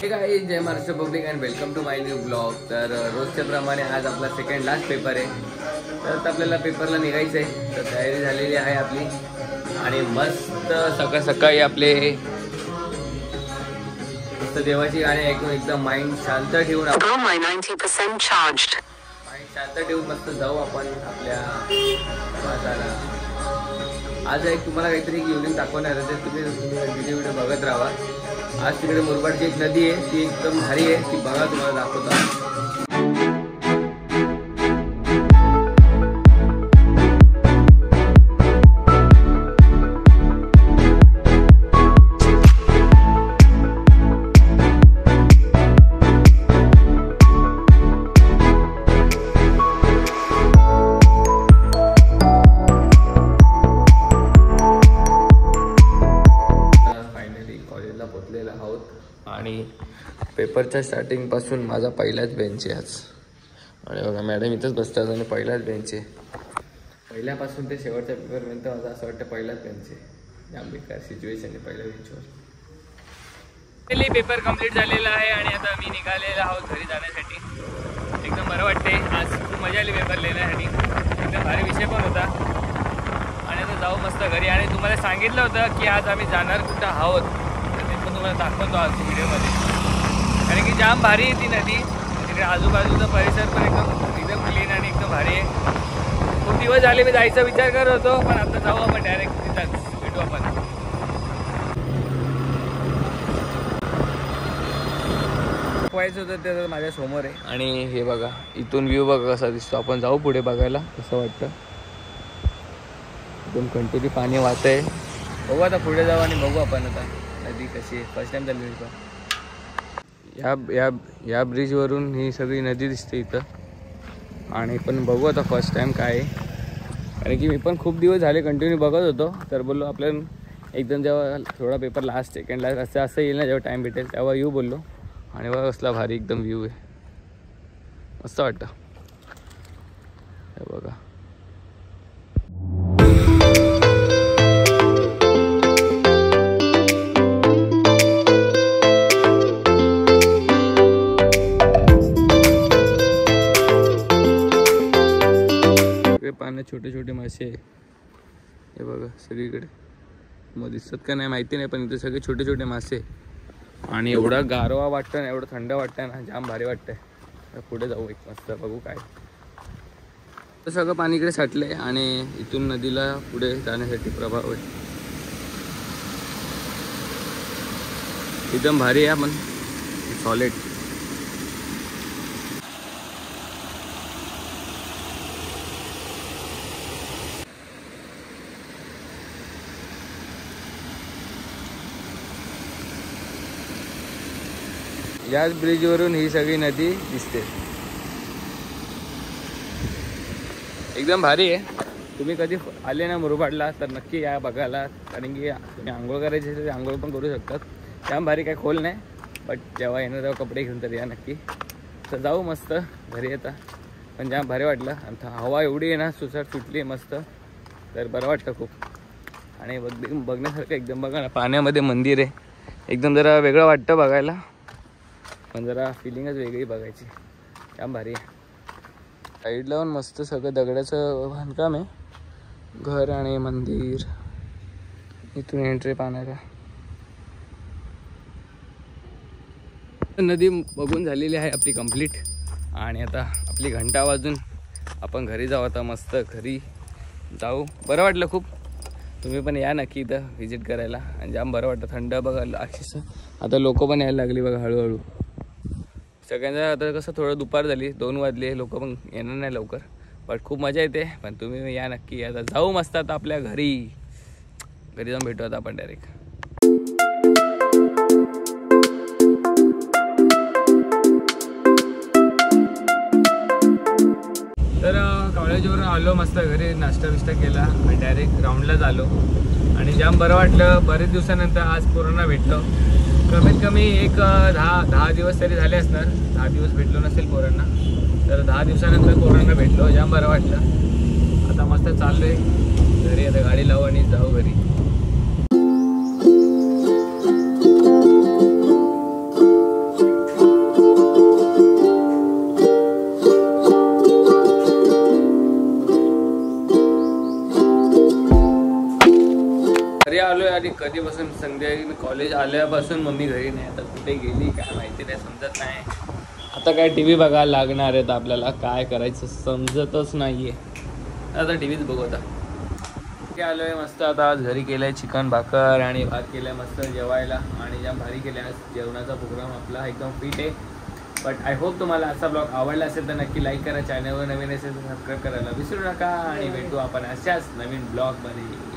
हे काय जय Maharashtra public and welcome to my new blog. तर रोजच्या प्रमाणे आज आपला सेकंड लास्ट पेपर आहे, तर आपल्याला पेपरला निघायचं आहे। तर तयारी झालेली आहे आपली आणि मस्त सकाळ सकाळी आपले मस्त देवाची गाणी ऐकून एकदम माइंड शांत ठेवून माइंड शांत ठेवून मस्त जाऊ आपण आपल्या बाजाराला। आज एक तुम्हाला काहीतरी इव्हनिंग दाखवणार आहे, तुम्ही व्हिडिओ बघत राहा। आज तिकडे मुरबाडची एक नदी आहे, ती एकदम भारी आहे, ती बघा तुम्हाला दाखवतो। आणि पेपरच्या स्टार्टिंग पासून माझा पहिलाच बेंच आहे आज। आणि बघा मॅडम इथंच बसतात आणि पहिलाच बेंच आहे, पहिल्यापासून ते शेवटच्या पेपरपर्यंत माझा असं वाटतं पहिलाच बेंच आहे। जाम बेकार सिच्युएशन आहे पहिल्या बेंचवर। पेपर कंप्लीट झालेला आहे आणि आता मी निघालेला आहोत घरी जाण्यासाठी। एकदम बरं वाटते, आज खूप मजा आली पेपर लिहिण्यासाठी, एकदम भारी विषय पण होता। आणि आता जाऊ मस्त घरी। आणि तुम्हाला सांगितलं होतं की आज आम्ही जाणार कुठं आहोत, तुम्हाला दाखवतो आज व्हिडिओमध्ये, कारण की जाम भारी आहे ती नदी। तिकडे आजूबाजूचा परिसर पण एकदम क्लीन आणि एकदम भारी आहे। खूप दिवस झाले मी जायचा विचार करत होतो, पण आता जाऊ आपण डायरेक्ट तिथंच भेटू आपण। पोहायचं होतं ते माझ्या समोर आहे आणि हे बघा इथून व्ह्यू बघा कसा दिसतो। आपण जाऊ पुढे बघायला कसं वाटतं, एकदम कंटिन्यू पाणी वाहत आहे। बघू आता पुढे जाऊ आणि बघू आपण आता नदी कशी आहे। फर्स्ट टाइम चालली इथं, या ब्रिजवरून ही सगळी नदी दिसते इथं। आणि पण बघू आता फर्स्ट टाइम काय आहे, कारण की मी पण खूप दिवस झाले कंटिन्यू बघत होतो। तर बोललो आपल्याला एकदम जेव्हा थोडा पेपर लास्ट सेकंड लास्ट असं येईल ना, जेव्हा टाईम भेटेल तेव्हा येऊ बोललो। आणि बघा कसला भारी एकदम व्ह्यू आहे, मस्त वाटतं हे बघा। पाण्यात छोटे छोटे मासे हे बघा सगळीकडे, मग दिसत का नाही माहिती नाही, पण इथे सगळे छोटे छोटे मासे। आणि एवढा गारवा वाटतं ना, एवढं थंड वाटतंय ना, जाम भारी वाटतंय। तर पुढे जाऊ एक मस्त बघू काय। तर सगळं पाणी इकडे साठलंय आणि इथून नदीला पुढे जाण्यासाठी प्रभाव आहे, एकदम भारी आहे पण सॉलिड। याच ब्रिजवरून ही सगळी नदी दिसते, एकदम भारी आहे। तुम्ही कधी आले ना मुरबाडला तर नक्की या बघायला, कारण की तुम्ही आंघोळ करायची असेल तर आंघोळ पण करू शकतात। जाम भारी काय खोल नाही, बट जेव्हा येणार तेव्हा कपडे घेऊन तर या नक्की। तर जाऊ मस्त घरी येता, पण जाम भारी वाटलं। आणि हवा एवढी आहे ना, सुसाट सुटली आहे मस्त, तर बरं वाटतं खूप। आणि बघण्यासारखं एकदम बघा ना, पाण्यामध्ये मंदिर आहे, एकदम जरा वेगळं वाटतं बघायला, पण जरा फिलिंगच वेगळी बघायची, जाम भारी आहे। साईड लावून मस्त सगळं दगडाचं बांधकाम आहे, घर आणि मंदिर। इथून एंट्री पाण्याला। नदी बघून झालेली आहे आपली कंप्लीट आणि आता आपली घंटा वाजून आपण घरी जाऊ। आता मस्त घरी जाऊ, बरं वाटलं खूप। तुम्ही पण या नक्की इथं व्हिजिट करायला, आणि जाम बरं वाटतं, थंड बघायला अक्षरशः। आता लोक पण यायला लागली बघा हळूहळू सगळ्यांचा। आता कसं थोडं दुपार झाली, 2 वाजले, लोक पण येणार नाही लवकर, बट खूप मजा येते। पण तुम्ही या नक्की, आता जाऊ मस्त आता आपल्या घरी जाऊन भेटू आता आपण डायरेक्ट। तर कॉलेजवरून आलो, मस्त घरी नाश्ता बिष्टा केला आणि डायरेक्ट ग्राउंडलाच आलो। आणि जाम बरं वाटलं, बरेच दिवसानंतर आज पोरांना भेटलो। कमीत कमी एक 10 दिवस तरी झाले असणार, 10 दिवस भेटलो नसेल पोरांना। तर 10 दिवसानंतर पोरांना भेटलो, जाम बरं वाटलं। आता मस्त चाललोय घरी, आता गाडी लावू आणि जाऊ घरी। घरी आलोय आणि कधीपासून संध्याकाळी मी कॉलेज आल्यापासून मम्मी घरी नाही. आता कुठे गेली काय माहिती नाही, समजत नाही. आता काय टी व्ही बघायला लागणार आहेत आपल्याला, काय करायचं समजतच नाही आहे. आता टी व्हीच बघू. आता आलो आहे मस्त. आता आज घरी केलं आहे चिकन भाकर आणि भात केलं आहे मस्त जेवायला आणि ज्या भारी केल्या. आज जेवणाचा प्रोग्राम आपला एकदम फिट आहे. बट आय होप तुम्हाला आजचा ब्लॉग आवडला असेल तर नक्की लाईक करा. चॅनलवर नवीन असेल तर सबस्क्राईब करायला विसरू नका आणि भेटू आपण अशाच नवीन ब्लॉगमध्ये.